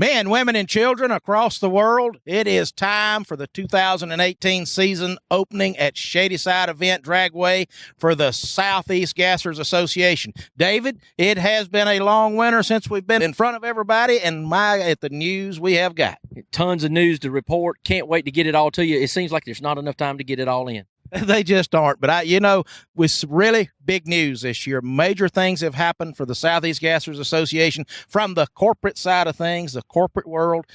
Men, women, and children across the world, it is time for the 2018 season opening at Shady Side Event Dragway for the Southeast Gassers Association. David, it has been a long winter since we've been in front of everybody, and at the news we have got. Tons of news to report. Can't wait to get it all to you. It seems like there's not enough time to get it all in. They just aren't. But, with really big news this year, major things have happened for the Southeast Gassers Association from the corporate side of things, the corporate world.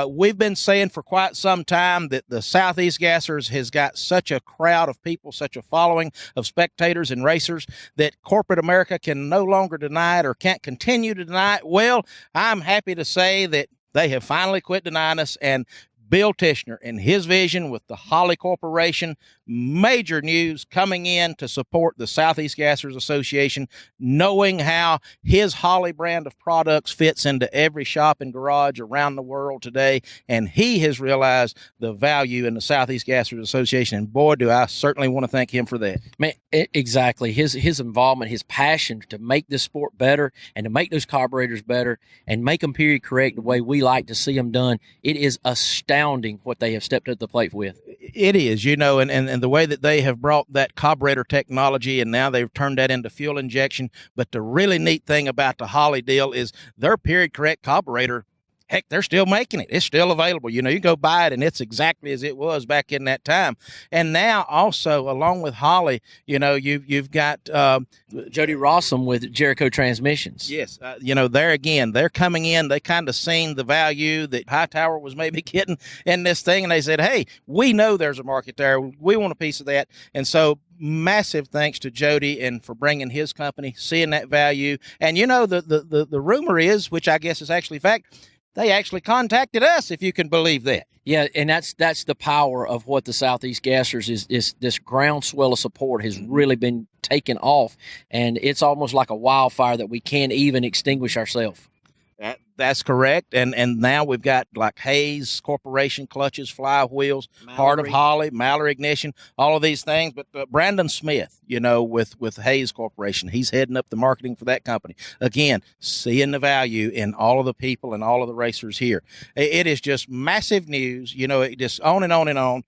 We've been saying for quite some time that the Southeast Gassers has got such a crowd of people, such a following of spectators and racers that corporate America can no longer deny it or can't continue to deny it. Well, I'm happy to say that they have finally quit denying us, and Bill Tishner and his vision with the Holley Corporation, major news coming in to support the Southeast Gassers Association, knowing how his Holley brand of products fits into every shop and garage around the world today. And he has realized the value in the Southeast Gassers Association. And boy, do I certainly want to thank him for that. Man, exactly. His involvement, his passion to make this sport better and to make those carburetors better and make them period correct the way we like to see them done. It is astounding what they have stepped up to the plate with. It is, and the way that they have brought that carburetor technology, and now they've turned that into fuel injection. But the really neat thing about the Holley deal is their period correct carburetor, heck, they're still making it. It's still available. You go buy it, and it's exactly as it was back in that time. And now also, along with Holley, you've got Jody Rossum with Jericho Transmissions. Yes. There again, they're coming in. They kind of seen the value that Hightower was maybe getting in this thing, and they said, hey, we know there's a market there. We want a piece of that. And so massive thanks to Jody and for bringing his company, seeing that value. And, the rumor is, which I guess is actually fact, they actually contacted us, if you can believe that. Yeah, and that's the power of what the Southeast Gassers is this groundswell of support has really been taken off, and it's almost like a wildfire that we can't even extinguish ourselves. That's correct. And now we've got like Hayes Corporation clutches, flywheels, Heart of Holley, Mallory ignition, all of these things. But Brandon Smith, with Hayes Corporation, he's heading up the marketing for that company. Again, seeing the value in all of the people and all of the racers here. It is just massive news, it just on and on and on.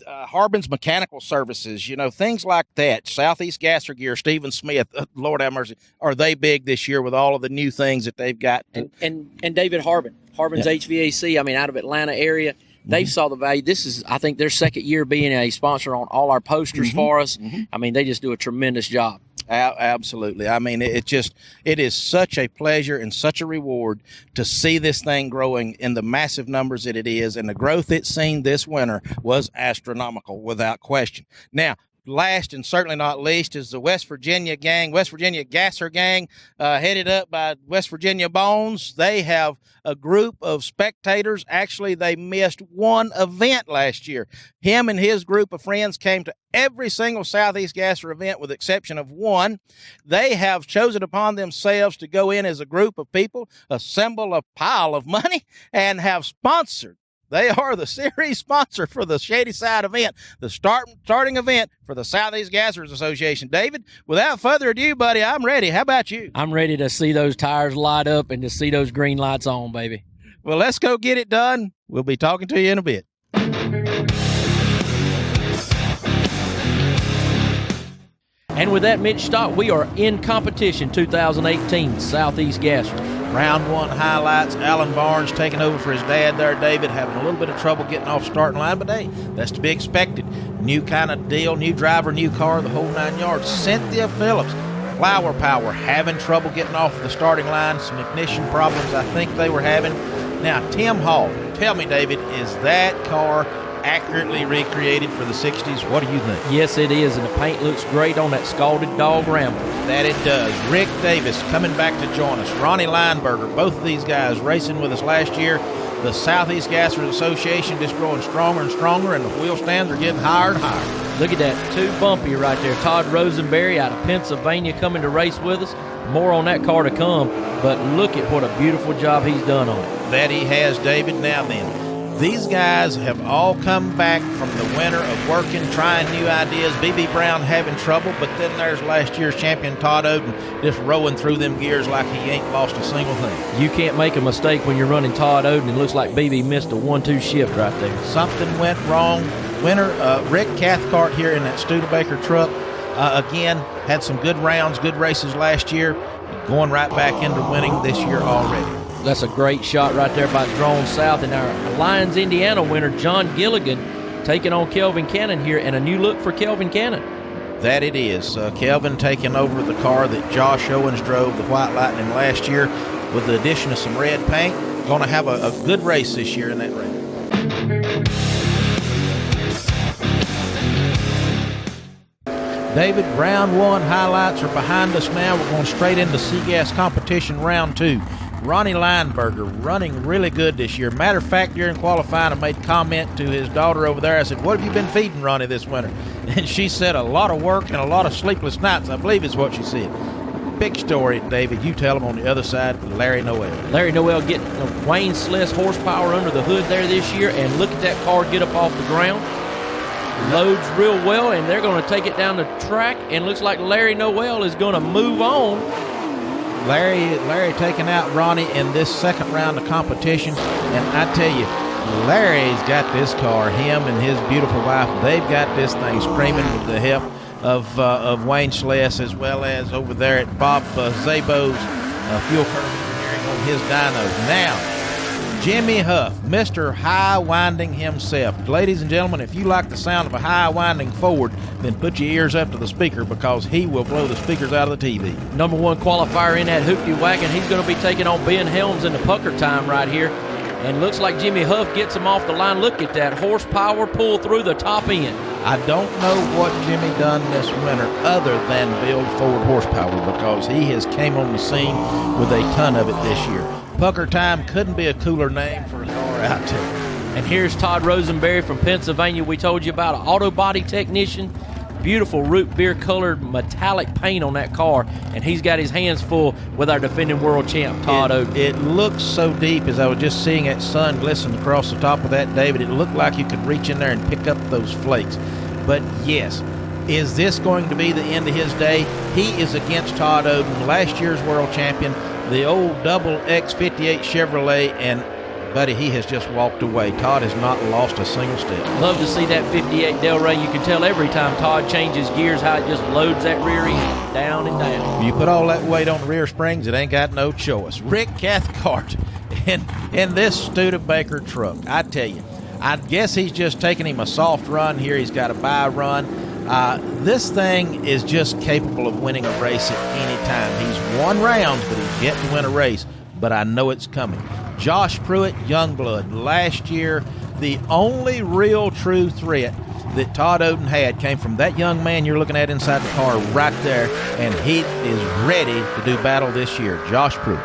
Harbin's Mechanical Services, things like that. Southeast Gasser Gear, Stephen Smith, Lord have mercy, are they big this year with all of the new things that they've got? And David Harbin's HVAC, out of Atlanta area, they saw the value. This is, I think, their second year being a sponsor on all our posters for us. They just do a tremendous job. Absolutely. It is such a pleasure and such a reward to see this thing growing in the massive numbers that it is. And the growth it's seen this winter was astronomical without question. Now, last and certainly not least is the West Virginia Gasser gang, headed up by West Virginia Bones. They have a group of spectators. Actually, they missed one event last year. Him and his group of friends came to every single Southeast Gasser event with the exception of one. They have chosen upon themselves to go in as a group of people, assemble a pile of money, and have sponsored. They are the series sponsor for the Shady Side event, the starting event for the Southeast Gassers Association. David, without further ado, buddy, I'm ready. How about you? I'm ready to see those tires light up and to see those green lights on, baby. Well, let's go get it done. We'll be talking to you in a bit. And with that, Mitch Stott, we are in competition 2018 Southeast Gassers. Round one highlights, Alan Barnes taking over for his dad there, David, having a little bit of trouble getting off starting line, but hey, that's to be expected. New kind of deal, new driver, new car, the whole 9 yards. Cynthia Phillips, Flower Power, having trouble getting off the starting line, some ignition problems I think they were having. Now, Tim Hall, tell me, David, is that car accurately recreated for the 60s? What do you think? Yes, it is, and the paint looks great on that Scalded Dog Ramble. That it does. Rick Davis coming back to join us. Ronnie Lineberger, both of these guys racing with us last year. The Southeast Gassers Association just growing stronger and stronger, and the wheel stands are getting higher and higher. Look at that, too bumpy right there. Todd Rosenberry out of Pennsylvania coming to race with us. More on that car to come, but look at what a beautiful job he's done on it. That he has, David. Now then, These guys have all come back from the winter of working, trying new ideas. B.B. Brown having trouble, but then there's last year's champion Todd Oden just rolling through them gears like he ain't lost a single thing. You can't make a mistake when you're running Todd Oden. It looks like BB missed a 1-2 shift right there. Something went wrong. Winner Rick Cathcart here in that Studebaker truck, again, had some good rounds, good races last year, going right back into winning this year already. That's a great shot right there by Drone South. And our Lions, Indiana winner, John Gilligan, taking on Kelvin Cannon here, and a new look for Kelvin Cannon. That it is. Kelvin taking over the car that Josh Owens drove, the White Lightning, last year, with the addition of some red paint. Going to have a good race this year in that race. David, round one highlights are behind us now. We're going straight into Seagas competition round two. Ronnie Lineberger running really good this year. Matter of fact, during qualifying, I made comment to his daughter over there. I said, "What have you been feeding Ronnie this winter?" And she said, "A lot of work and a lot of sleepless nights," I believe is what she said. Big story, David. You tell him on the other side, Larry Noel. Larry Noel getting Wayne Sless horsepower under the hood there this year, and look at that car get up off the ground. Loads real well, and they're going to take it down the track, and looks like Larry Noel is going to move on. Larry taking out Ronnie in this second round of competition, and I tell you, Larry's got this car. Him and his beautiful wife, they've got this thing screaming with the help of Wayne Sless, as well as over there at Bob Zabo's fuel curve engineering on his dynos. Now, Jimmy Huff, Mr. High Winding himself. Ladies and gentlemen, if you like the sound of a high winding Ford, then put your ears up to the speaker, because he will blow the speakers out of the TV. Number one qualifier in that hoopty wagon. He's going to be taking on Ben Helms in the pucker time right here. And looks like Jimmy Huff gets him off the line. Look at that horsepower pull through the top end. I don't know what Jimmy done this winter other than build Ford horsepower, because he has came on the scene with a ton of it this year. Pucker time couldn't be a cooler name for a car out there. And here's Todd Rosenberry from Pennsylvania. We told you about an auto body technician. Beautiful root beer colored metallic paint on that car, and he's got his hands full with our defending world champ, Todd Oden. It looks so deep. As I was just seeing that sun glisten across the top of that, David, it looked like you could reach in there and pick up those flakes. But yes, is this going to be the end of his day? He is against Todd Oden, last year's world champion, the old double X58 Chevrolet, and buddy, he has just walked away. Todd has not lost a single step. Love to see that 58 Delray. You can tell every time Todd changes gears how it just loads that rear end down and down. You put all that weight on the rear springs, it ain't got no choice. Rick Cathcart in this Studebaker truck. I tell you, I guess he's just taking him a soft run here. He's got a bye run. This thing is just capable of winning a race at any time. He's won rounds, but he's yet to win a race. But I know it's coming. Josh Pruitt, Youngblood. Last year, the only real true threat that Todd Oden had came from that young man you're looking at inside the car right there, and he is ready to do battle this year. Josh Pruitt.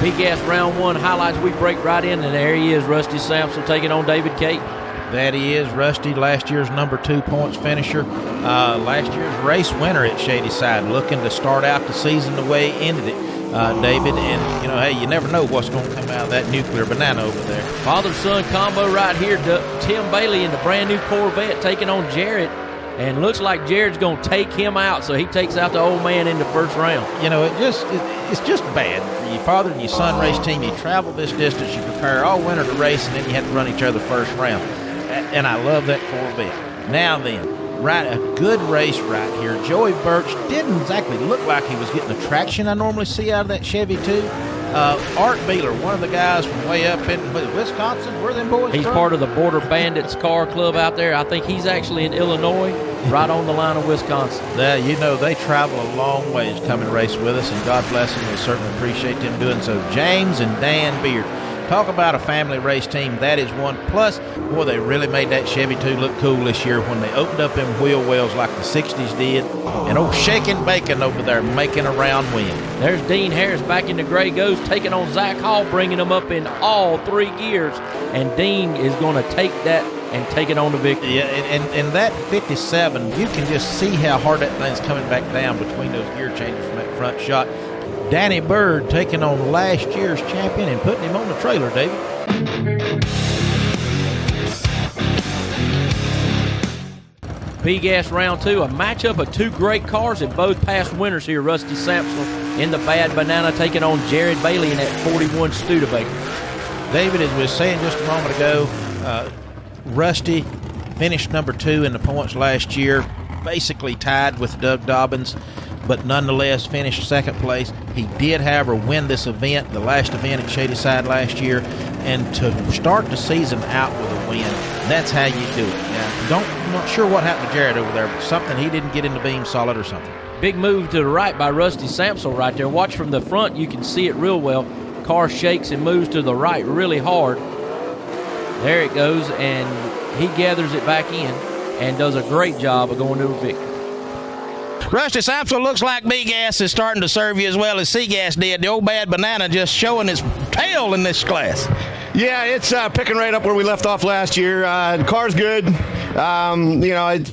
P-Gas round one highlights. We break right in, and there he is, Rusty Sampson taking on David Caton. That he is. Rusty, last year's number 2 points finisher. Last year's race winner at Shady Side, looking to start out the season the way he ended it, David. And, you know, hey, you never know what's going to come out of that nuclear banana over there. Father-son combo right here. Tim Bailey in the brand-new Corvette taking on Jared. And looks like Jared's going to take him out, so he takes out the old man in the first round. You know, it's just bad for your father and your son race team. You travel this distance, you prepare all winter to race, and then you have to run each other first round. And I love that Corvette. Now then, right, a good race right here. Joey Birch didn't exactly look like he was getting the traction I normally see out of that Chevy too. Art Beeler, one of the guys from way up in Wisconsin. Where are them boys He's from? part of the Border Bandits car club out there. I think he's actually in Illinois, right on the line of Wisconsin. You know, they travel a long ways to come and race with us, and God bless them. We certainly appreciate them doing so. James and Dan Beard. Talk about a family race team. That is one. Plus, boy, they really made that Chevy 2 look cool this year when they opened up them wheel wells like the 60s did. And old Shaking Bacon over there making a round win. There's Dean Harris back in the Gray Ghost taking on Zach Hall, bringing him up in all 3 gears. And Dean is going to take that and taking on the victory. Yeah, and that 57, you can just see how hard that thing's coming back down between those gear changes from that front shot. Danny Bird taking on last year's champion and putting him on the trailer, David. B-Gas round 2, a matchup of two great cars and both past winners here. Rusty Sampson in the Bad Banana taking on Jared Bailey in that 41 Studebaker. David, as we were saying just a moment ago, Rusty finished number 2 in the points last year, basically tied with Doug Dobbins, but nonetheless finished second place. He did, however, win this event, the last event at Shady Side last year, and to start the season out with a win, that's how you do it. Now, I'm not sure what happened to Jared over there, but something he didn't get in the beam solid or something. Big move to the right by Rusty Sampson right there. Watch from the front, you can see it real well. Car shakes and moves to the right really hard. There it goes, and he gathers it back in and does a great job of going to a victory. Rusty Sampson looks like B-Gas is starting to serve you as well as C-Gas did. The old Bad Banana just showing his tail in this class. Yeah, it's picking right up where we left off last year. The car's good. I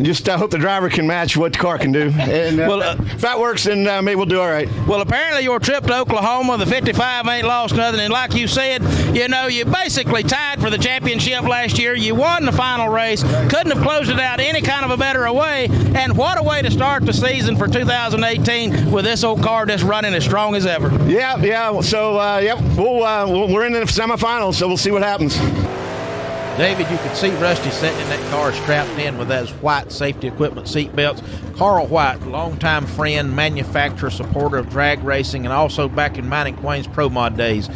just hope the driver can match what the car can do. And if that works, then maybe we'll do all right. Well, apparently your trip to Oklahoma, the 55 ain't lost nothing. And like you said, you basically tied for the championship last year. You won the final race. Couldn't have closed it out any kind of a better way. And what a way to start the season for 2018 with this old car just running as strong as ever. Yeah. So, we're in the semifinals, so we'll see what happens. David, you can see Rusty sitting in that car strapped in with those white safety equipment seat belts. Carl White, longtime friend, manufacturer, supporter of drag racing, and also back in mine and Quain's Pro Mod days,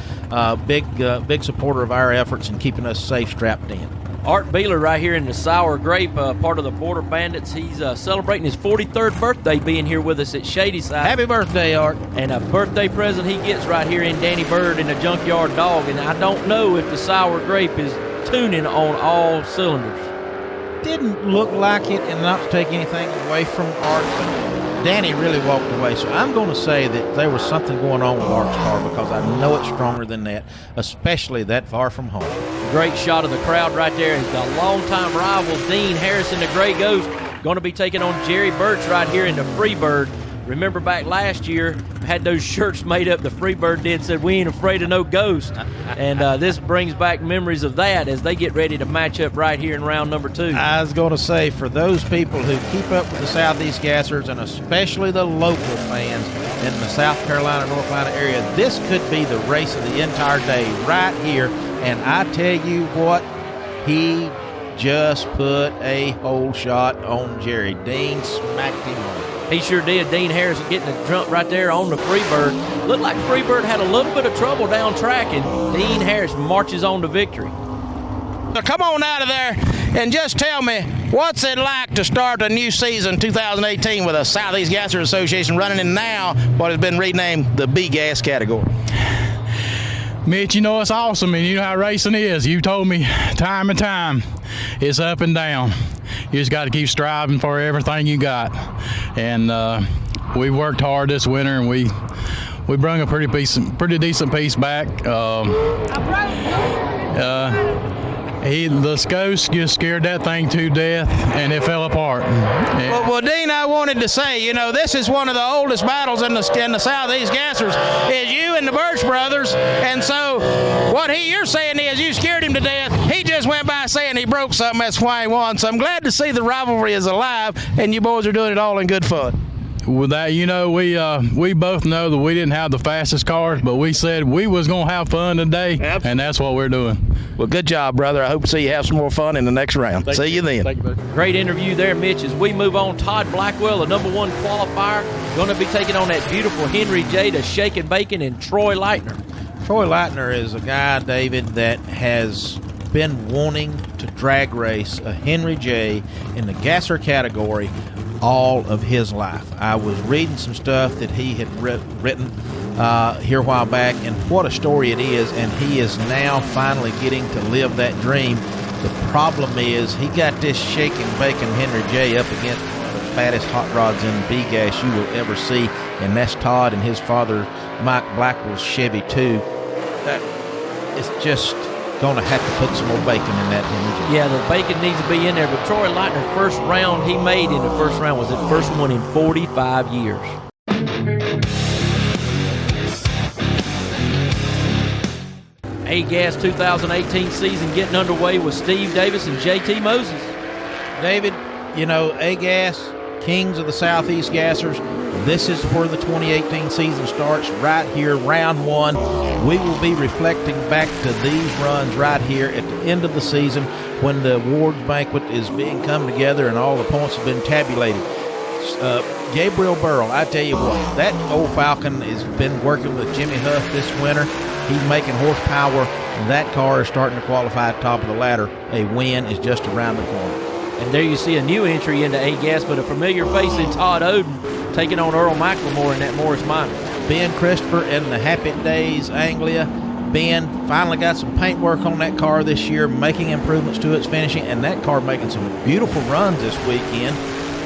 big supporter of our efforts in keeping us safe strapped in. Art Beeler right here in the Sour Grape, part of the Border Bandits. He's celebrating his 43rd birthday being here with us at Shady Side. Happy birthday, Art. And a birthday present he gets right here in Danny Bird in the Junkyard Dog. And I don't know if the Sour Grape is tuning on all cylinders. Didn't look like it, and not to take anything away from Art, but Danny really walked away. So I'm going to say that there was something going on with Art's car, because I know it's stronger than that, especially that far from home. Great shot of the crowd right there. Is the longtime rivals Dean Harrison, the Gray Ghost, going to be taking on Jerry Birch right here in the Freebird. Remember back last year, had those shirts made up, the Freebird did, said, "We ain't afraid of no ghost." And this brings back memories of that as they get ready to match up right here in round number 2. I was going to say, for those people who keep up with the Southeast Gassers, and especially the local fans in the South Carolina, North Carolina area, this could be the race of the entire day right here. And I tell you what, he just put a whole shot on Jerry. Dean smacked him on. He sure did. Dean Harrison getting the jump right there on the Freebird. Looked like Freebird had a little bit of trouble down track, and Dean Harrison marches on to victory. So come on out of there and just tell me, what's it like to start a new season 2018 with a Southeast Gasser Association running in now what has been renamed the B-Gas category? Mitch, it's awesome, and you know how racing is. You told me time and time, it's up and down. You just got to keep striving for everything you got. And we worked hard this winter, and we brung a pretty decent piece back. The Scos just scared that thing to death, and it fell apart. Well, Dean, I wanted to say, this is one of the oldest battles in the Southeast Gassers, is you and the Birch brothers. And so what you're saying is you scared him to death. He just went by saying he broke something. That's why he won. So I'm glad to see the rivalry is alive, and you boys are doing it all in good fun. With that, we both know that we didn't have the fastest cars, but we said we was going to have fun today, and that's what we're doing. Well, good job, brother. I hope to see you have some more fun in the next round. See you then. Thank you, buddy. Great interview there, Mitch. As we move on, Todd Blackwell, the number 1 qualifier, going to be taking on that beautiful Henry J to Shake and Bacon, and Troy Leitner. Troy Leitner is a guy, David, that has been wanting to drag race a Henry J in the Gasser category all of his life. I was reading some stuff that he had written here a while back, and what a story it is, and he is now finally getting to live that dream. The problem is he got this Shake and Bacon Henry J up against one of the fattest hot rods in B-Gas you will ever see, and that's Todd and his father Mike Blackwell's Chevy 2. That is just going to have to put some more bacon in that image. Yeah, the bacon needs to be in there. But Troy Lightner, first round he made in the first round was the first one in 45 years. A-Gas 2018 season getting underway with Steve Davis and JT Moses. David, you know, A-Gas, kings of the Southeast Gassers, this is where the 2018 season starts, right here, round one. We will be reflecting back to these runs right here at the end of the season when the awards banquet is being come together and all the points have been tabulated. Gabriel Burrell, I tell you what, that old Falcon has been working with Jimmy Huff this winter. He's making horsepower, and that car is starting to qualify at top of the ladder. A win is just around the corner. And there you see a new entry into A-Gas, but a familiar face in Todd Oden taking on Earl McLemore in that Morris Minor. Ben Christopher in the Happy Days Anglia. Ben finally got some paint work on that car this year, making improvements to its finishing, and that car making some beautiful runs this weekend.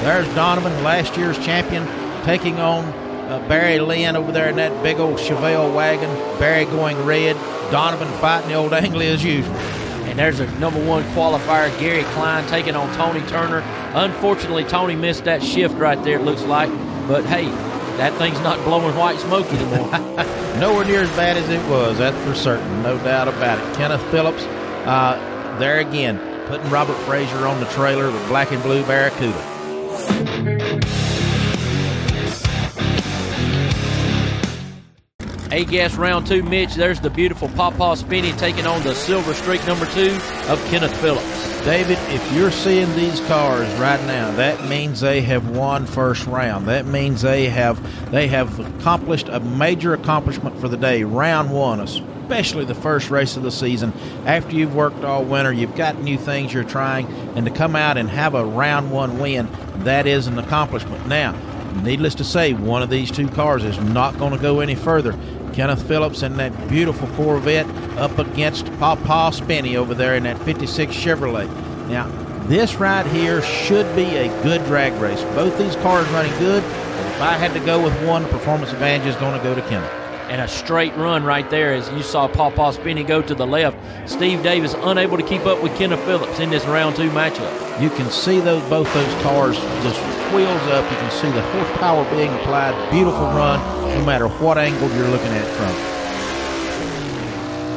There's Donovan, last year's champion, taking on Barry Lynn over there in that big old Chevelle wagon. Barry going red, Donovan fighting the old Anglia as usual. And there's a number one qualifier, Gary Klein, taking on Tony Turner. Unfortunately, Tony missed that shift right there, it looks like. But, hey, that thing's not blowing white smoke anymore. Nowhere near as bad as it was, that's for certain, no doubt about it. Kenneth Phillips, there again, putting Robert Frazier on the trailer with black and blue Barracuda. A-Gas round two, Mitch. There's the beautiful Pawpaw Spinney taking on the Silver Streak number 2 of Kenneth Phillips. David, if you're seeing these cars right now, that means they have won first round. That means they have accomplished a major accomplishment for the day, round one, especially the first race of the season. After you've worked all winter, you've got new things you're trying, and to come out and have a round one win, that is an accomplishment. Now, needless to say, one of these two cars is not going to go any further. Kenneth Phillips in that beautiful Corvette up against Pawpaw Spinney over there in that 56 Chevrolet. Now, this right here should be a good drag race. Both these cars running good. If I had to go with one, the performance advantage is going to go to Kenneth. And a straight run right there as you saw Pawpaw Spinney go to the left. Steve Davis unable to keep up with Kenneth Phillips in this round two matchup. You can see both those cars just wheels up. You can see the horsepower being applied. Beautiful run, no matter what angle you're looking at from.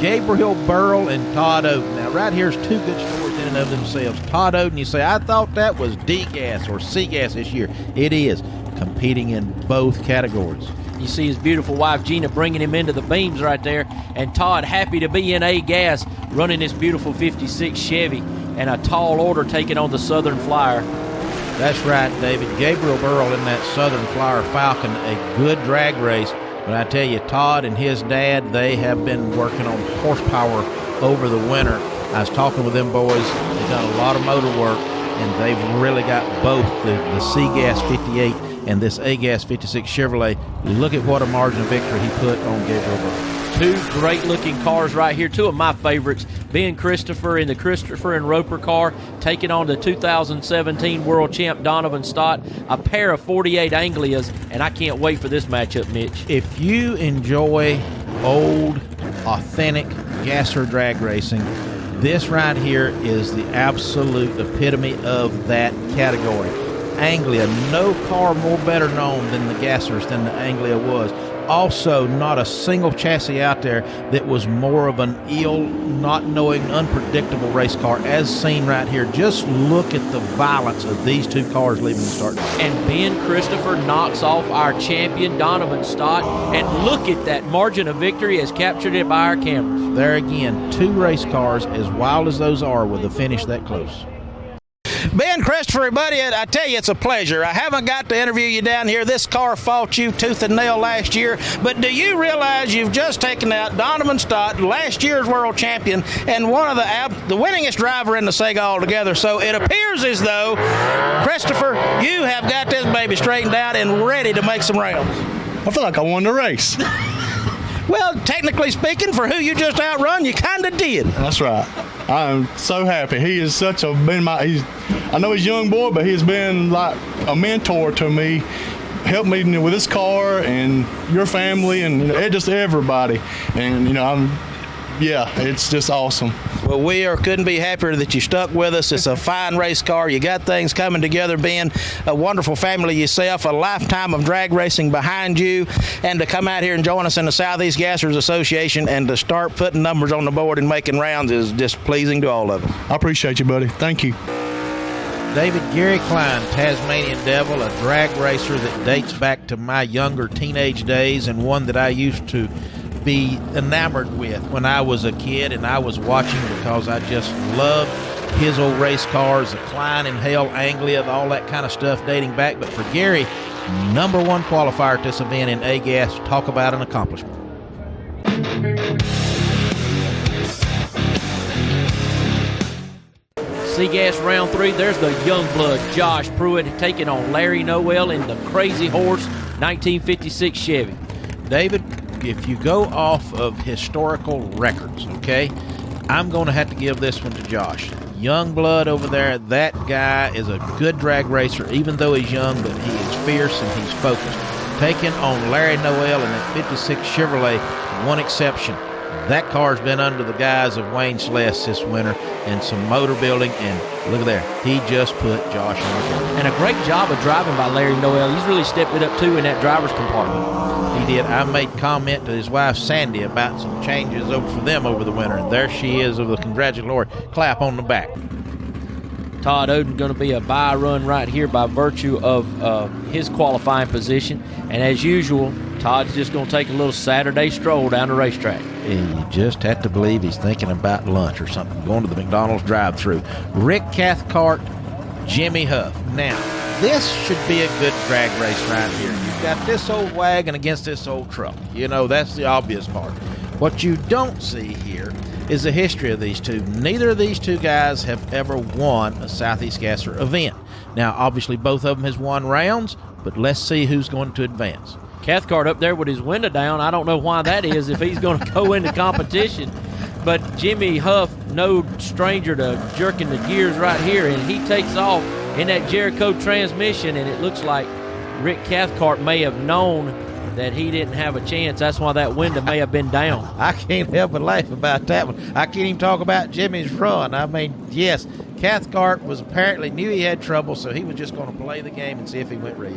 Gabriel Burrell and Todd Oden. Now, right here's two good stories in and of themselves. Todd Oden, you say, I thought that was D-Gas or C-Gas this year. It is, competing in both categories. You see his beautiful wife Gina bringing him into the beams right there, and Todd happy to be in A-Gas running this beautiful 56 Chevy, and a tall order taking on the Southern Flyer. That's right, David. Gabriel Burrell in that Southern Flyer Falcon, a good drag race. But I tell you, Todd and his dad, they have been working on horsepower over the winter. I was talking with them boys. They've done a lot of motor work, and they've really got both the C-Gas 58 and this A-Gas 56 Chevrolet. Look at what a margin of victory he put on Gabriel Burrell. Two great-looking cars right here, two of my favorites. Ben Christopher in the Christopher and Roper car, taking on the 2017 world champ Donovan Stott, a pair of 48 Anglias, and I can't wait for this matchup, Mitch. If you enjoy old, authentic gasser drag racing, this right here is the absolute epitome of that category. Anglia, no car more better known than the gassers than the Anglia was. Also, not a single chassis out there that was more of an ill, not knowing, unpredictable race car as seen right here. Just look at the violence of these two cars leaving the start. And Ben Christopher knocks off our champion Donovan Stott, and look at that margin of victory as captured it by our cameras. There again, two race cars, as wild as those are, with a finish that close. Ben Christopher, buddy, I tell you, it's a pleasure. I haven't got to interview you down here. This car fought you tooth and nail last year, but do you realize you've just taken out Donovan Stott, last year's world champion, and one of the winningest driver in the SEGA altogether? So it appears as though, Christopher, you have got this baby straightened out and ready to make some rounds. I feel like I won the race. Well, technically speaking, for who you just outrun, you kind of did. That's right. I'm so happy. He is I know he's a young boy, but he's been like a mentor to me, helped me with this car and your family and just everybody. And, yeah, it's just awesome. Well, couldn't be happier that you stuck with us. It's a fine race car. You got things coming together, being a wonderful family yourself, a lifetime of drag racing behind you, and to come out here and join us in the Southeast Gassers Association and to start putting numbers on the board and making rounds is just pleasing to all of them. I appreciate you, buddy. Thank you. David, Gary Klein, Tasmanian Devil, a drag racer that dates back to my younger teenage days and one that I used to be enamored with when I was a kid and I was watching because I just loved his old race cars, the Klein and Hale Anglia, all that kind of stuff dating back. But for Gary, #1 qualifier at this event in A-Gas. Talk about an accomplishment. C-Gas round 3, there's the young blood Josh Pruitt taking on Larry Noel in the Crazy Horse 1956 Chevy. David, if you go off of historical records, okay, I'm going to have to give this one to Josh. Young blood over there, that guy is a good drag racer, even though he's young, but he is fierce and he's focused. Taking on Larry Noel in that 56 Chevrolet, one exception. That car's been under the guise of Wayne Celeste this winter and some motor building, and look at there. He just put Josh on the car. And a great job of driving by Larry Noel. He's really stepped it up, too, in that driver's compartment. He did. I made comment to his wife, Sandy, about some changes over for them over the winter, and there she is with a congratulatory clap on the back. Todd Oden going to be a bye run right here by virtue of his qualifying position. And as usual, Todd's just going to take a little Saturday stroll down the racetrack. You just have to believe he's thinking about lunch or something, going to the McDonald's drive-thru. Rick Cathcart, Jimmy Huff. Now, this should be a good drag race right here. You've got this old wagon against this old truck. You know, that's the obvious part. What you don't see here is the history of these two. Neither of these two guys have ever won a Southeast Gasser event. Now, obviously, both of them has won rounds, but let's see who's going to advance. Cathcart up there with his window down. I don't know why that is if he's going to go into competition. But Jimmy Huff, no stranger to jerking the gears right here, and he takes off in that Jericho transmission, and it looks like Rick Cathcart may have known that he didn't have a chance. That's why that window may have been down. I can't help but laugh about that one. I can't even talk about Jimmy's run. I mean, yes, Cathcart was apparently knew he had trouble, so he was just going to play the game and see if he went real.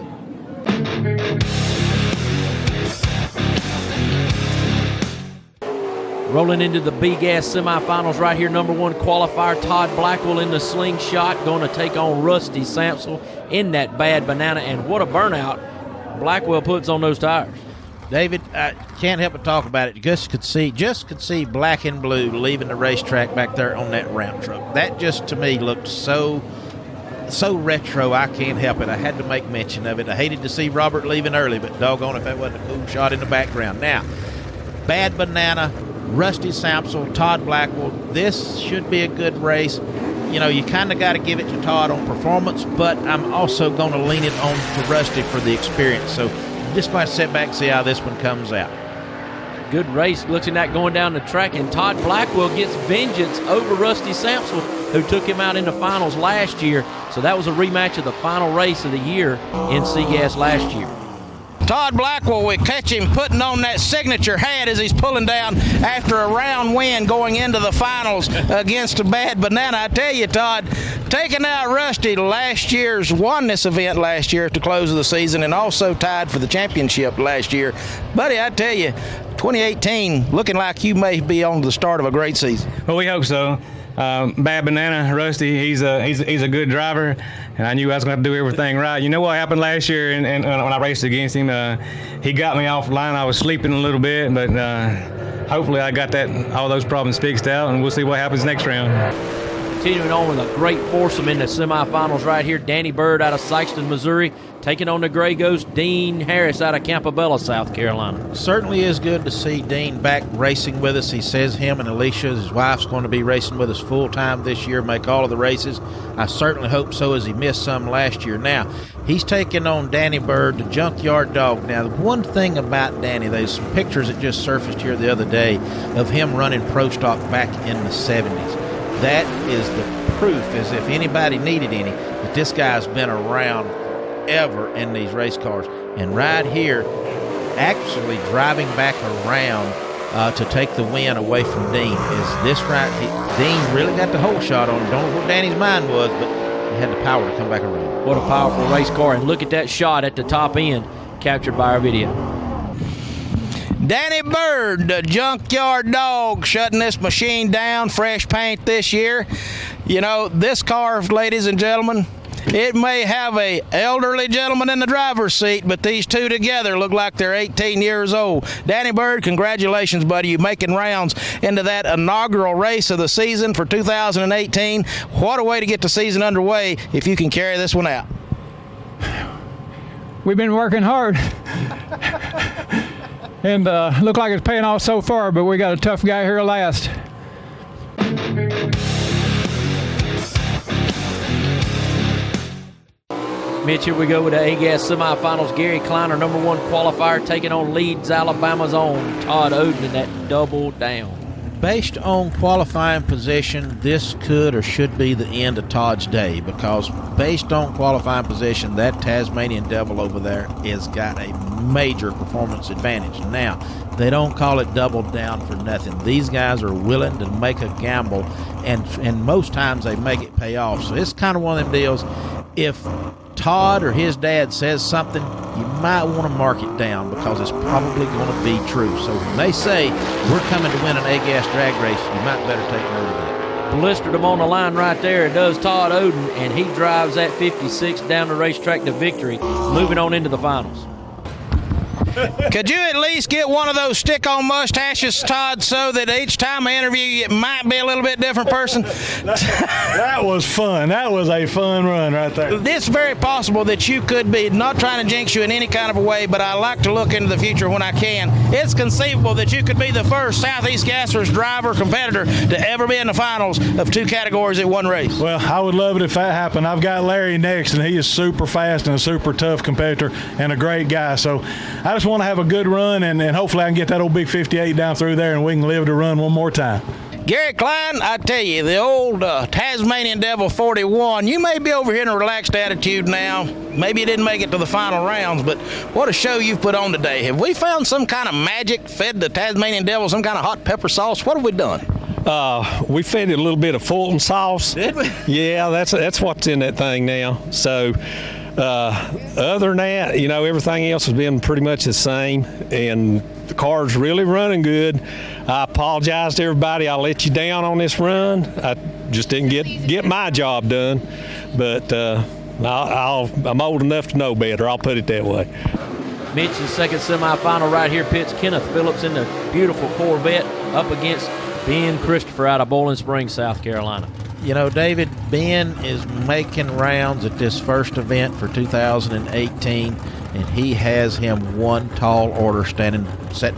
Rolling into the B-Gas semifinals right here, #1 qualifier Todd Blackwell in the slingshot, going to take on Rusty Sampsell in that Bad Banana, and what a burnout Blackwell puts on those tires. David, I can't help but talk about it. Just could see black and blue leaving the racetrack back there on that ramp truck. That just to me looked so retro. I can't help it. I had to make mention of it. I hated to see Robert leaving early, but doggone if that wasn't a cool shot in the background. Now, Bad Banana, Rusty Sampsell, Todd Blackwell. This should be a good race. You know, you kind of got to give it to Todd on performance, but I'm also going to lean it on to Rusty for the experience. So I'm just going to sit back and see how this one comes out. Good race looking at going down the track, and Todd Blackwell gets vengeance over Rusty Sampsell, who took him out in the finals last year. So that was a rematch of the final race of the year in C-Gas last year. Todd Blackwell, we catch him putting on that signature hat as he's pulling down after a round win going into the finals against a Bad Banana. I tell you, Todd, taking out Rusty won this event last year at the close of the season and also tied for the championship last year. Buddy, I tell you, 2018 looking like you may be on the start of a great season. Well, we hope so. Bad Banana, Rusty, he's a good driver, and I knew I was going to have to do everything right. You know what happened last year and when I raced against him? He got me off the line. I was sleeping a little bit, but hopefully I got all those problems fixed out, and we'll see what happens next round. Continuing on with a great foursome in the semifinals right here. Danny Bird out of Sykeston, Missouri, taking on the Gray Ghost, Dean Harris out of Campobello, South Carolina. Certainly is good to see Dean back racing with us. He says him and Alicia, his wife's going to be racing with us full-time this year, make all of the races. I certainly hope so, as he missed some last year. Now, he's taking on Danny Bird, the Junkyard Dog. Now, the one thing about Danny, there's some pictures that just surfaced here the other day of him running Pro Stock back in the 70s. That is the proof, as if anybody needed any, that this guy's been around ever in these race cars. And right here, actually driving back around to take the win away from Dean. Is this right? Dean really got the whole shot on him. Don't know what Danny's mind was, but he had the power to come back around. What a powerful race car. And look at that shot at the top end captured by our video. Danny Bird, the junkyard dog, shutting this machine down. Fresh paint this year. You know, this car, ladies and gentlemen, it may have a elderly gentleman in the driver's seat, but these two together look like they're 18 years old. Danny Bird, congratulations, buddy. You're making rounds into that inaugural race of the season for 2018. What a way to get the season underway if you can carry this one out. We've been working hard. And look like it's paying off so far, but we got a tough guy here last. Mitch, here we go with the A-Gas semifinals. Gary Kleiner, #1 qualifier, taking on Leeds, Alabama's own Todd Oden in that double down. Based on qualifying position, this could or should be the end of Todd's day, because based on qualifying position, that Tasmanian Devil over there has got a major performance advantage. Now, they don't call it double down for nothing. These guys are willing to make a gamble, and most times they make it pay off. So it's kind of one of them deals. If Todd or his dad says something, you might want to mark it down, because it's probably going to be true. So when they say we're coming to win an A-Gas drag race, you might better take note of that. Blistered him on the line right there. It does Todd Oden, and he drives that 56 down the racetrack to victory, moving on into the finals. Could you at least get one of those stick-on mustaches, Todd, so that each time I interview you, it might be a little bit different person? That was fun. That was a fun run right there. It's very possible that you could be, not trying to jinx you in any kind of a way, but I like to look into the future when I can. It's conceivable that you could be the first Southeast Gassers driver competitor to ever be in the finals of 2 categories at one race. Well, I would love it if that happened. I've got Larry next, and he is super fast and a super tough competitor and a great guy. So I just want to have a good run, and hopefully I can get that old big 58 down through there, and we can live to run one more time. Gary Klein, I tell you, the old Tasmanian Devil 41, you may be over here in a relaxed attitude now. Maybe you didn't make it to the final rounds, but what a show you've put on today. Have we found some kind of magic, fed the Tasmanian Devil some kind of hot pepper sauce? What have we done? We fed it a little bit of Fulton sauce. Did we? Yeah, that's what's in that thing now. So other than that, you know, everything else has been pretty much the same, and the car's really running good. I apologize to everybody. I let you down on this run. I just didn't get my job done, but I'm old enough to know better. I'll put it that way. Mitch's second semifinal right here pits Kenneth Phillips in the beautiful Corvette up against Ben Christopher out of Bowling Springs, South Carolina. You know, David, Ben is making rounds at this first event for 2018, and he has him one tall order sitting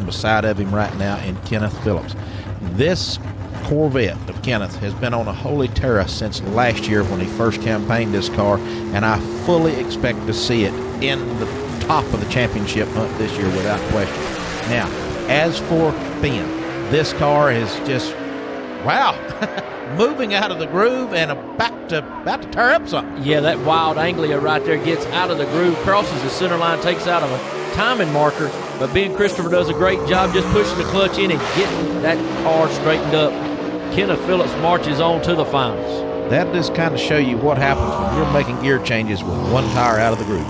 beside of him right now in Kenneth Phillips. This Corvette of Kenneth has been on a holy terror since last year when he first campaigned this car, and I fully expect to see it in the top of the championship hunt this year without question. Now, as for Ben, this car is just, wow, moving out of the groove and about to tear up something. Yeah, that wild Anglia right there gets out of the groove, crosses the center line, takes out of a timing marker, but Ben Christopher does a great job just pushing the clutch in and getting that car straightened up. Kenneth Phillips marches on to the finals. That just kind of show you what happens when you're making gear changes with one tire out of the groove.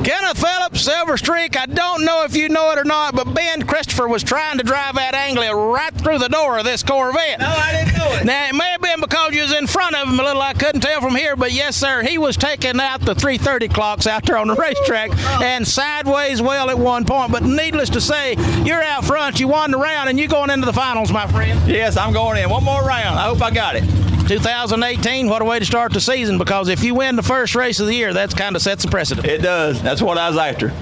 Kenneth Phillips, Silver Streak, I don't know if you know it or not, but Ben Christopher was trying to drive that Anglia right through the door of this Corvette. No, I didn't know it. Now, it may have been because you was in front of him a little. I couldn't tell from here, but yes, sir, he was taking out the 330 clocks out there on the racetrack and sideways well at one point. But needless to say, you're out front, you won the round, and you're going into the finals, my friend. Yes, I'm going in. One more round. I hope I got it. 2018, what a way to start the season, because if you win the first race of the year, that kind of sets a precedent. It does. That's what I was after.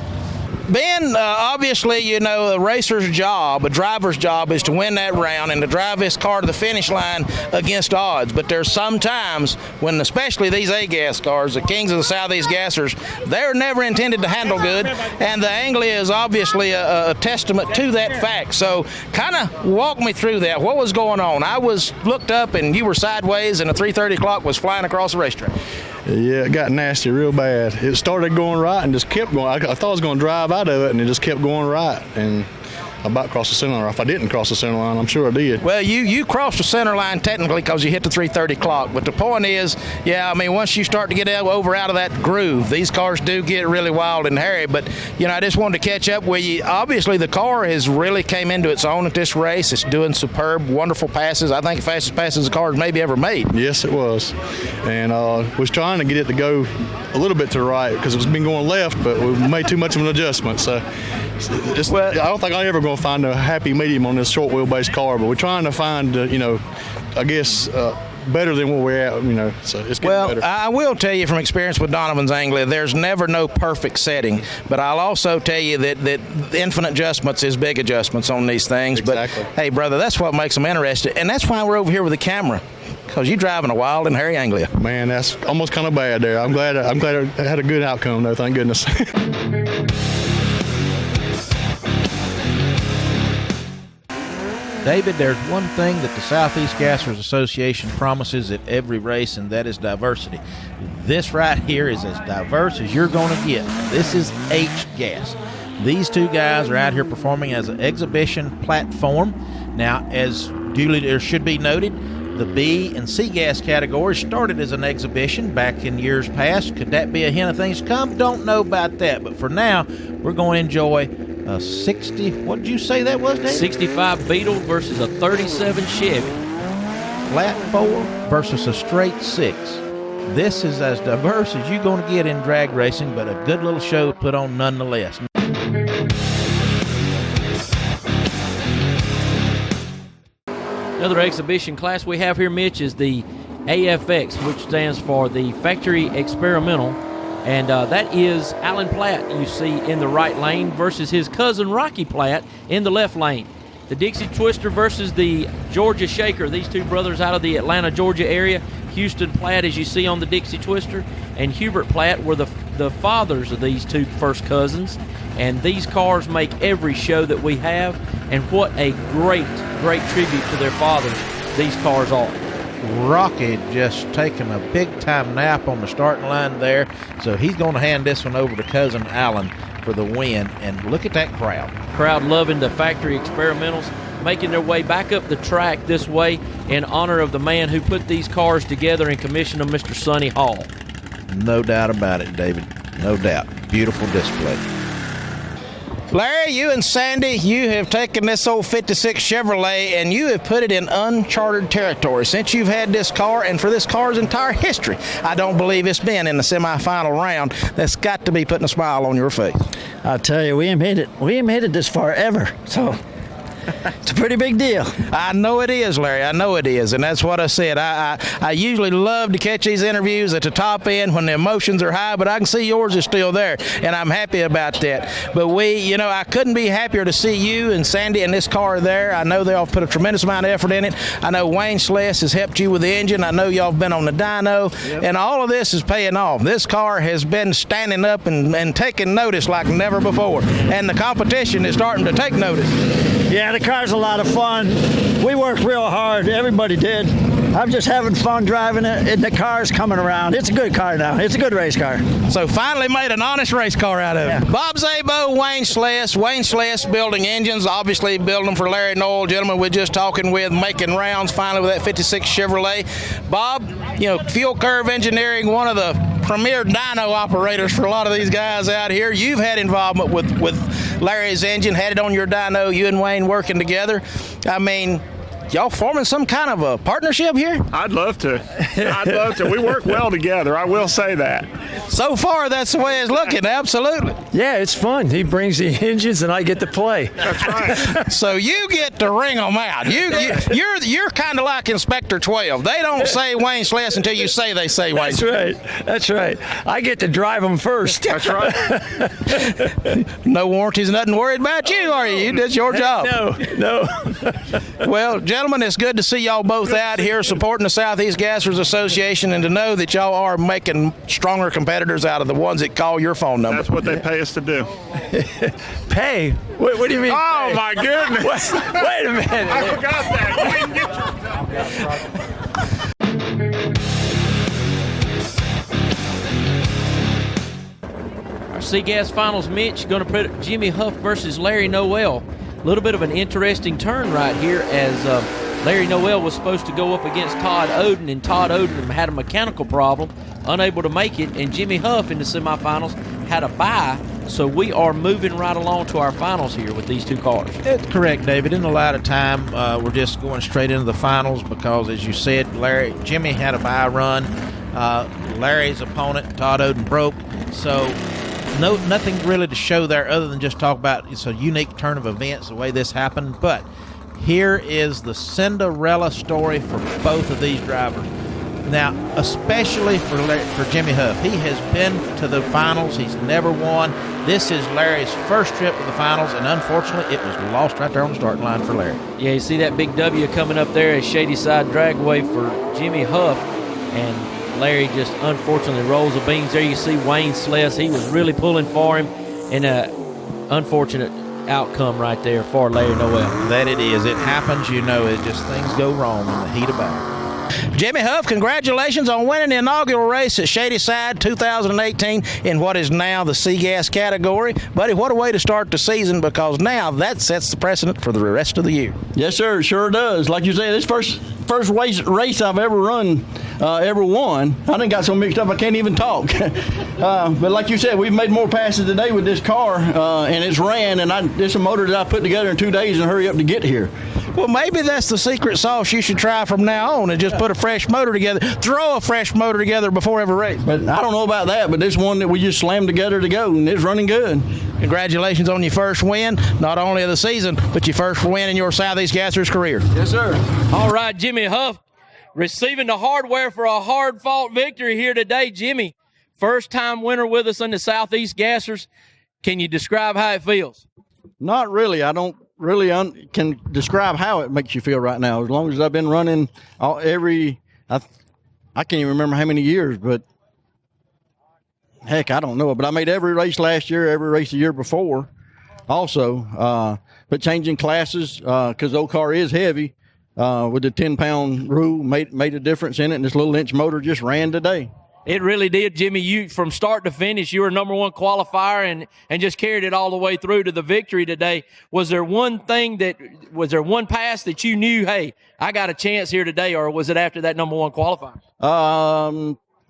Ben, obviously, you know, a racer's job, a driver's job is to win that round and to drive this car to the finish line against odds. But there's some times when, especially these A-Gas cars, the kings of the Southeast Gassers, they're never intended to handle good. And the Anglia is obviously a testament to that fact. So kind of walk me through that. What was going on? I was looked up and you were sideways and a 330 clock was flying across the racetrack. Yeah, it got nasty real bad. It started going right and just kept going. I thought I was going to drive out of it, and it just kept going right. And about crossed the center line. If I didn't cross the center line, I'm sure I did. Well, you crossed the center line technically because you hit the 330 clock. But the point is, yeah, I mean, once you start to get over out of that groove, these cars do get really wild and hairy. But, you know, I just wanted to catch up with you. Obviously, the car has really came into its own at this race. It's doing superb, wonderful passes. I think the fastest passes the car's maybe ever made. Yes, it was. And was trying to get it to go a little bit to the right because it was been going left, but we made too much of an adjustment. So I don't think I'm ever going to find a happy medium on this short wheelbase car, but we're trying to find, I guess, better than where we're at, so it's getting better. I will tell you from experience with Donovan's Anglia, there's never no perfect setting, but I'll also tell you that infinite adjustments is big adjustments on these things. Exactly. But, hey, brother, that's what makes them interesting, and that's why we're over here with the camera, because you're driving a wild and hairy Anglia. Man, that's almost kind of bad there. I'm glad I had a good outcome, though, thank goodness. David, there's one thing that the Southeast Gassers Association promises at every race, and that is diversity. This right here is as diverse as you're going to get. This is H-Gas. These two guys are out here performing as an exhibition platform. Now, as duly there should be noted, the B and C gas categories started as an exhibition back in years past. Could that be a hint of things to come? Don't know about that. But for now, we're going to enjoy a 60, what did you say that was, Dave? 65 Beetle versus a 37 Chevy. Flat 4 versus a straight 6. This is as diverse as you're going to get in drag racing, but a good little show put on nonetheless. Another exhibition class we have here, Mitch, is the AFX, which stands for the Factory Experimental. And that is Alan Platt you see in the right lane versus his cousin Rocky Platt in the left lane. The Dixie Twister versus the Georgia Shaker. These two brothers out of the Atlanta, Georgia area. Houston Platt, as you see on the Dixie Twister, and Hubert Platt were the fathers of these two first cousins. And these cars make every show that we have. And what a great, great tribute to their fathers these cars are. Rocky just taking a big-time nap on the starting line there, so he's going to hand this one over to cousin Alan for the win. And look at that crowd. Crowd loving the Factory Experimentals, making their way back up the track this way in honor of the man who put these cars together and commissioned them, Mr. Sonny Hall. No doubt about it, David. No doubt. Beautiful display. Larry, you and Sandy, you have taken this old 56 Chevrolet and you have put it in uncharted territory since you've had this car and for this car's entire history. I don't believe it's been in the semifinal round. That's got to be putting a smile on your face. I'll tell you, we ain't made it this far ever, so it's a pretty big deal. I know it is, Larry. I know it is, and that's what I said. I usually love to catch these interviews at the top end when the emotions are high, but I can see yours is still there, and I'm happy about that. But I couldn't be happier to see you and Sandy and this car there. I know they all put a tremendous amount of effort in it. I know Wayne Schless has helped you with the engine. I know y'all have been on the dyno, and all of this is paying off. This car has been standing up and taking notice like never before, and the competition is starting to take notice. Yeah, the car's a lot of fun. We worked real hard. Everybody did. I'm just having fun driving it, and the car's coming around. It's a good car now. It's a good race car. So finally made an honest race car out of it. Bob Szabo, Wayne Schless. Wayne Schless building engines, obviously building them for Larry Noel, gentleman we're just talking with, making rounds finally with that 56 Chevrolet. Bob, Fuel Curve Engineering, one of the premier dyno operators for a lot of these guys out here. You've had involvement with Larry's engine, had it on your dyno, you and Wayne working together. I mean, y'all forming some kind of a partnership here? I'd love to. We work well together, I will say that. So far, that's the way it's looking, absolutely. Yeah, it's fun. He brings the engines and I get to play. That's right. So you get to ring them out. You're kind of like Inspector 12. They don't say Wayne Schless until you say they say Wayne. That's right. I get to drive them first. That's right. No warranties, nothing worried about you, are you? That's your job. No. Well, gentlemen, it's good to see y'all both out here supporting the Southeast Gassers Association and to know that y'all are making stronger competitors out of the ones that call your phone number. That's what they pay us to do. Pay? What do you mean? Oh, pay? my goodness. Wait a minute. I forgot that. Our C-Gas Finals, Mitch, going to put Jimmy Huff versus Larry Noel. A little bit of an interesting turn right here as Larry Noel was supposed to go up against Todd Oden, and Todd Oden had a mechanical problem, unable to make it, and Jimmy Huff in the semifinals had a bye. So we are moving right along to our finals here with these two cars. That's correct, David. In a lot of time, we're just going straight into the finals because, as you said, Jimmy had a bye run. Larry's opponent, Todd Oden, broke. So nothing really to show there other than just talk about it's a unique turn of events, the way this happened. But here is the Cinderella story for both of these drivers. Now, especially for Jimmy Huff. He has been to the finals. He's never won. This is Larry's first trip to the finals, and unfortunately, it was lost right there on the starting line for Larry. Yeah, you see that big W coming up there as Shady Side Dragway for Jimmy Huff, and Larry just unfortunately rolls the beams there. You see Wayne Sless. He was really pulling for him, and unfortunate outcome right there for Larry Noel. That it is. It happens, it just things go wrong in the heat of battle. Jimmy Huff, congratulations on winning the inaugural race at Shady Side 2018 in what is now the C-Gas category. Buddy, what a way to start the season, because now that sets the precedent for the rest of the year. Yes, sir, it sure does. Like you said, this first race I've ever run, ever won. I done got so mixed up I can't even talk. But like you said, we've made more passes today with this car, and it's ran, and it's a motor that I put together in 2 days and hurry up to get here. Well, maybe that's the secret sauce you should try from now on, and just put a fresh motor together. Throw a fresh motor together before every race. But I don't know about that, but this one that we just slammed together to go, and it's running good. Congratulations on your first win, not only of the season, but your first win in your Southeast Gassers career. Yes, sir. All right, Jimmy Huff receiving the hardware for a hard-fought victory here today. Jimmy, first-time winner with us in the Southeast Gassers. Can you describe how it feels? Not really. I don't really can describe how it makes you feel right now. As long as I've been running I can't even remember how many years, but heck, I don't know. But I made every race last year, every race the year before also. But changing classes, because the old car is heavy, with the 10-pound rule made a difference in it, and this little inch motor just ran today. It really did, Jimmy. You, from start to finish, you were number one qualifier and just carried it all the way through to the victory today. Was there one pass that you knew, hey, I got a chance here today, or was it after that number one qualifier?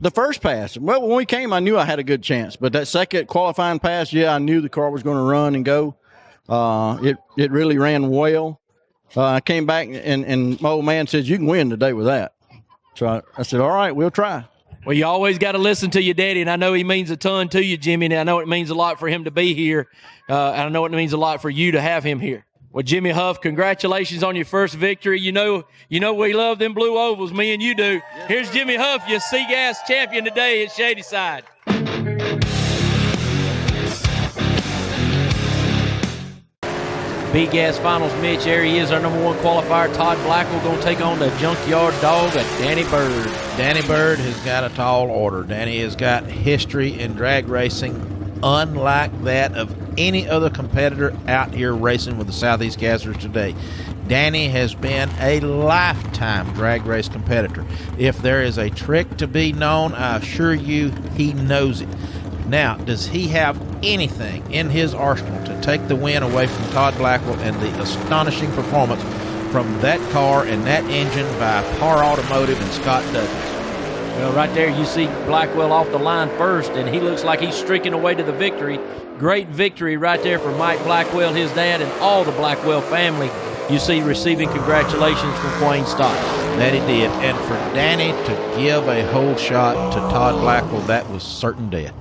The first pass. Well, when we came, I knew I had a good chance. But that second qualifying pass, I knew the car was going to run and go. It really ran well. I came back, and my old man says, you can win today with that. So I said, all right, we'll try. Well, you always got to listen to your daddy, and I know he means a ton to you, Jimmy, and I know it means a lot for him to be here, and I know it means a lot for you to have him here. Well, Jimmy Huff, congratulations on your first victory. You know we love them blue ovals, me and you do. Here's Jimmy Huff, your C-Gas champion today at Shady Side. B-Gas Finals, Mitch. There he is, our number one qualifier. Todd Blackwell going to take on the junkyard dog of Danny Bird. Danny Bird has got a tall order. Danny has got history in drag racing unlike that of any other competitor out here racing with the Southeast Gassers today. Danny has been a lifetime drag race competitor. If there is a trick to be known, I assure you he knows it. Now, does he have anything in his arsenal to take the win away from Todd Blackwell and the astonishing performance from that car and that engine by Par Automotive and Scott Douglas? Well, right there you see Blackwell off the line first, and he looks like he's streaking away to the victory. Great victory right there for Mike Blackwell, his dad, and all the Blackwell family. You see receiving congratulations from Wayne Stott. That he did. And for Danny to give a whole shot to Todd Blackwell, that was certain death.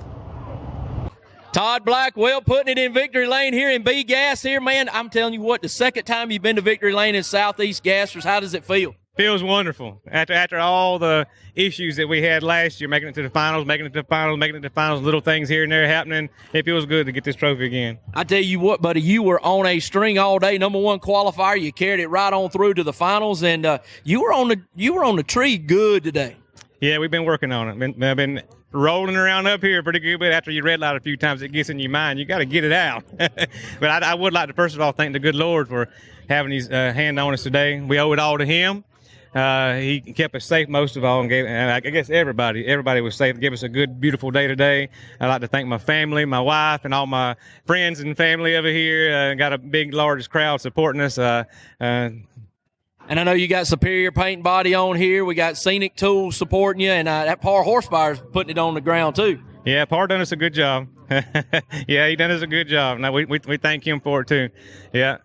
Todd Blackwell putting it in victory lane here in B-Gas here, man. I'm telling you what, the second time you've been to victory lane in Southeast Gassers, how does it feel? Feels wonderful. After all the issues that we had last year, making it to the finals, little things here and there happening, it feels good to get this trophy again. I tell you what, buddy, you were on a string all day, number one qualifier. You carried it right on through to the finals, and you were on the tree good today. Yeah, we've been working on it. I've been rolling around up here pretty good, but after you red light a few times, it gets in your mind. You got to get it out. But I would like to, first of all, thank the good Lord for having his hand on us today. We owe it all to him. He kept us safe most of all, and I guess everybody was safe. Gave us a good, beautiful day today. I'd like to thank my family, my wife, and all my friends and family over here. Got a big, large crowd supporting us. And I know you got Superior Paint and Body on here. We got Scenic Tools supporting you, and that Par Horsepower is putting it on the ground too. Yeah, Par done us a good job. Yeah, he done us a good job. Now we thank him for it too. Yeah.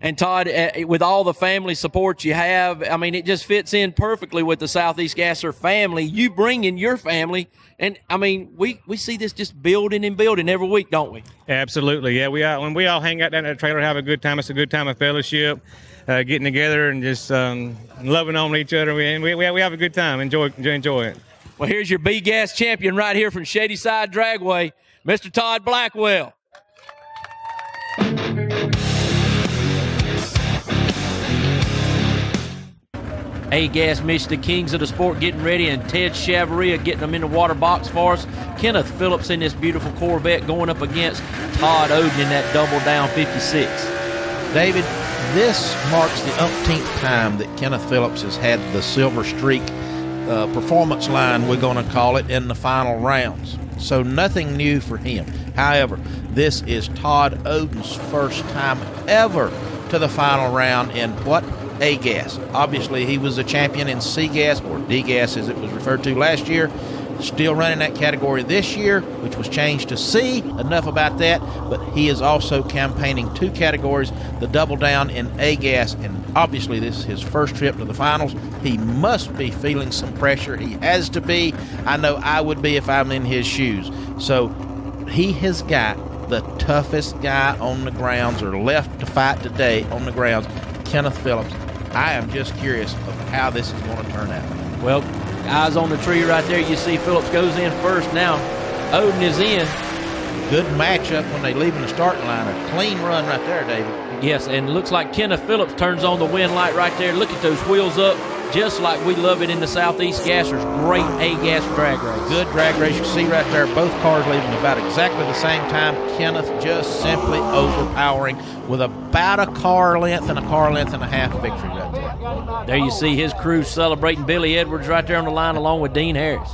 And Todd, with all the family support you have, I mean, it just fits in perfectly with the Southeast Gasser family. You bring in your family, and I mean, we see this just building and building every week, don't we? Absolutely, yeah. When we all hang out down at the trailer, have a good time. It's a good time of fellowship, getting together and just loving on each other. We have a good time. Enjoy it. Well, here's your B-Gas champion right here from Shady Side Dragway, Mr. Todd Blackwell. A-Gas Mitch, the kings of the sport, getting ready, and Ted Chavaria getting them in the water box for us. Kenneth Phillips in this beautiful Corvette going up against Todd Oden in that double down 56. David, this marks the umpteenth time that Kenneth Phillips has had the silver streak performance line, we're going to call it, in the final rounds. So nothing new for him. However, this is Todd Oden's first time ever to the final round in what? A-Gas. Obviously, he was a champion in C-Gas, or D-Gas as it was referred to last year. Still running that category this year, which was changed to C. Enough about that. But he is also campaigning 2 categories, the double down in A-Gas, and obviously this is his first trip to the finals. He must be feeling some pressure. He has to be. I know I would be if I'm in his shoes. So he has got the toughest guy on the grounds, or left to fight today on the grounds, Kenneth Phillips. I am just curious of how this is going to turn out. Well, eyes on the tree right there. You see Phillips goes in first now. Oden is in. Good matchup when they leave in the starting line. A clean run right there, David. Yes, and it looks like Kenneth Phillips turns on the wind light right there. Look at those wheels up, just like we love it in the Southeast Gassers. Great A-Gas drag race. Good drag race. You see right there, both cars leaving about exactly the same time. Kenneth just simply overpowering with about a car length and a half victory right there. There you see his crew celebrating Billy Edwards right there on the line along with Dean Harris.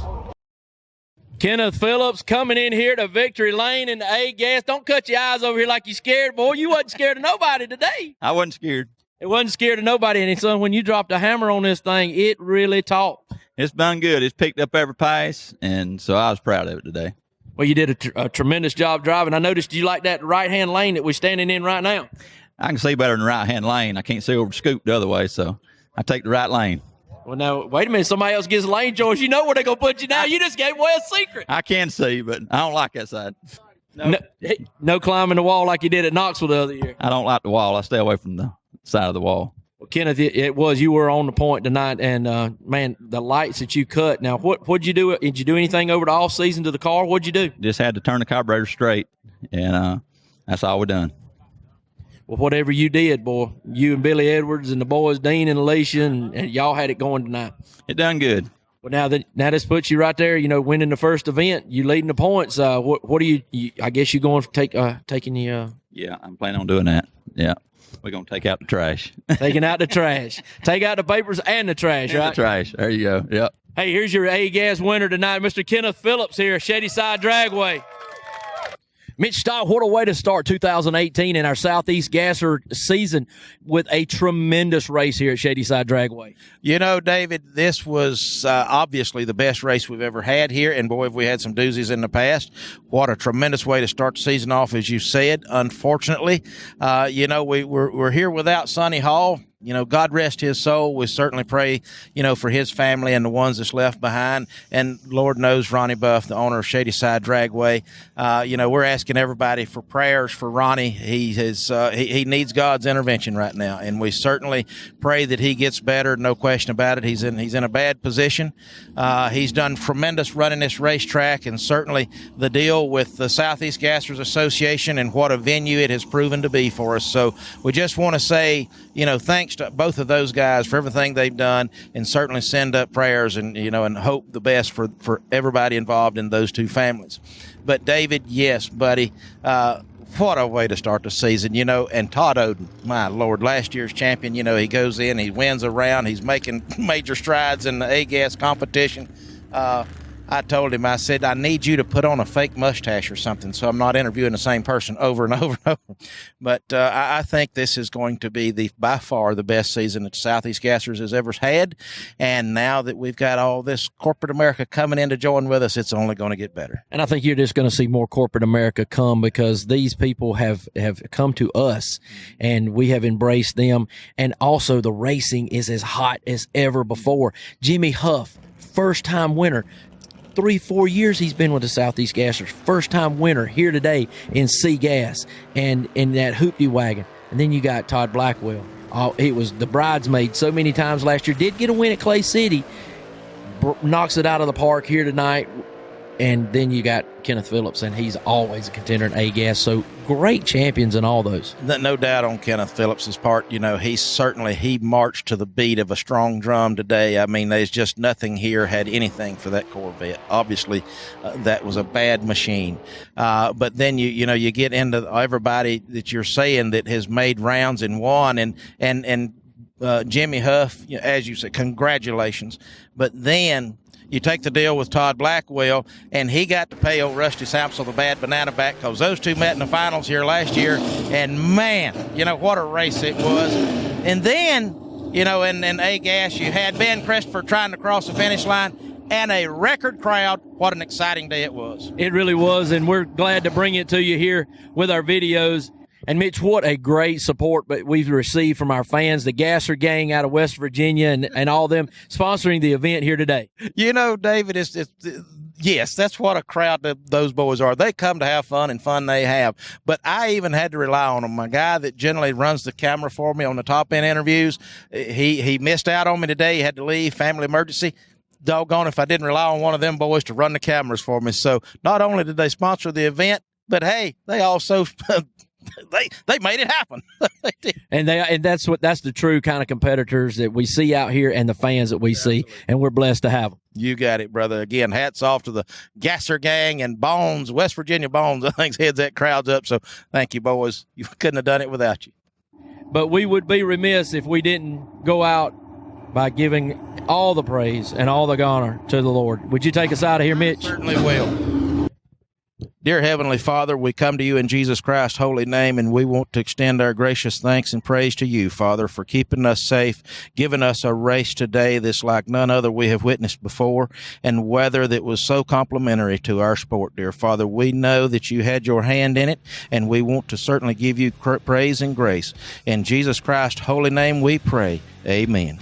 Kenneth Phillips coming in here to victory lane in the A-Gas. Don't cut your eyes over here like you scared, boy. You wasn't scared of nobody today. I wasn't scared. It wasn't scared of nobody. And son, when you dropped a hammer on this thing, it really talked. It's done good. It's picked up every pace, and so I was proud of it today. Well, you did a tremendous job driving. I noticed you like that right-hand lane that we're standing in right now. I can see better than the right-hand lane. I can't see over the scoop the other way, so I take the right lane. Well, now, wait a minute. Somebody else gets a lane choice. You know where they're going to put you now. You just gave away a secret. I can see, but I don't like that side. No climbing the wall like you did at Knoxville the other year. I don't like the wall. I stay away from the side of the wall. Well, Kenneth, you were on the point tonight, and man, the lights that you cut. Now, what'd you do? Did you do anything over the off season to the car? What'd you do? Just had to turn the carburetor straight, and that's all we done. Well, whatever you did, boy, you and Billy Edwards and the boys, Dean and Alicia, and y'all had it going tonight. It done good. Well, now this puts you right there. Winning the first event, you leading the points. What do you? I guess you going to taking the. Yeah, I'm planning on doing that. Yeah. We're going to take out the trash. Taking out the trash. Take out the papers and the trash, right? The trash. There you go. Yep. Hey, here's your A-Gas winner tonight, Mr. Kenneth Phillips here, Shady Side Dragway. Mitch Stott, what a way to start 2018 in our Southeast Gasser season with a tremendous race here at Shady Side Dragway. You know, David, this was obviously the best race we've ever had here, and boy, have we had some doozies in the past. What a tremendous way to start the season off, as you said. Unfortunately, we're here without Sonny Hall. God rest his soul. We certainly pray, for his family and the ones that's left behind. And Lord knows Ronnie Buff, the owner of Shady Side Dragway. We're asking everybody for prayers for Ronnie. He needs God's intervention right now, and we certainly pray that he gets better. No question about it. He's in a bad position. He's done tremendous running this racetrack, and certainly the deal with the Southeast Gassers Association and what a venue it has proven to be for us. So we just want to say, thanks amongst both of those guys for everything they've done, and certainly send up prayers and and hope the best for everybody involved in those two families. But David, yes, buddy, what a way to start the season, and Todd Oden, my Lord, last year's champion, he goes in, he wins a round, he's making major strides in the A-gas competition. I told him, I said, I need you to put on a fake mustache or something so I'm not interviewing the same person over and over and over. But I think this is going to be by far the best season that Southeast Gassers has ever had. And now that we've got all this corporate America coming in to join with us, it's only going to get better. And I think you're just going to see more corporate America come because these people have come to us and we have embraced them. And also the racing is as hot as ever before. Jimmy Huff, first-time winner. 3-4 years he's been with the Southeast Gassers. First-time winner here today in C-Gas and in that hoopty wagon. And then you got Todd Blackwell. Oh, he was the bridesmaid so many times last year. Did get a win at Clay City. Knocks it out of the park here tonight. And then you got Kenneth Phillips, and he's always a contender in A-Gas. So great champions in all those. No doubt on Kenneth Phillips's part. He marched to the beat of a strong drum today. I mean, there's just nothing here had anything for that Corvette. Obviously, that was a bad machine. But then you get into everybody that you're saying that has made rounds and won, and Jimmy Huff, as you said, congratulations. But then you take the deal with Todd Blackwell, and he got to pay old Rusty Sampson the bad banana back because those two met in the finals here last year. And, man, what a race it was. And then, in A-Gas, you had Ben Christopher trying to cross the finish line and a record crowd. What an exciting day it was. It really was, and we're glad to bring it to you here with our videos. And, Mitch, what a great support we've received from our fans, the Gasser Gang out of West Virginia and all them sponsoring the event here today. David, yes, that's what a crowd those boys are. They come to have fun, and fun they have. But I even had to rely on them. My guy that generally runs the camera for me on the top-end interviews, he missed out on me today. He had to leave, family emergency. Doggone if I didn't rely on one of them boys to run the cameras for me. So not only did they sponsor the event, but, hey, they also – They made it happen. and that's the true kind of competitors that we see out here and the fans that we see, and we're blessed to have them. You got it, brother. Again, hats off to the Gasser Gang and Bones, West Virginia Bones. I think heads that crowd's up. So thank you, boys. You couldn't have done it without you. But we would be remiss if we didn't go out by giving all the praise and all the honor to the Lord. Would you take us out of here, Mitch? Certainly will. Dear Heavenly Father, we come to you in Jesus Christ's holy name, and we want to extend our gracious thanks and praise to you, Father, for keeping us safe, giving us a race today that's like none other we have witnessed before, and weather that was so complimentary to our sport, dear Father. We know that you had your hand in it, and we want to certainly give you praise and grace. In Jesus Christ's holy name we pray. Amen.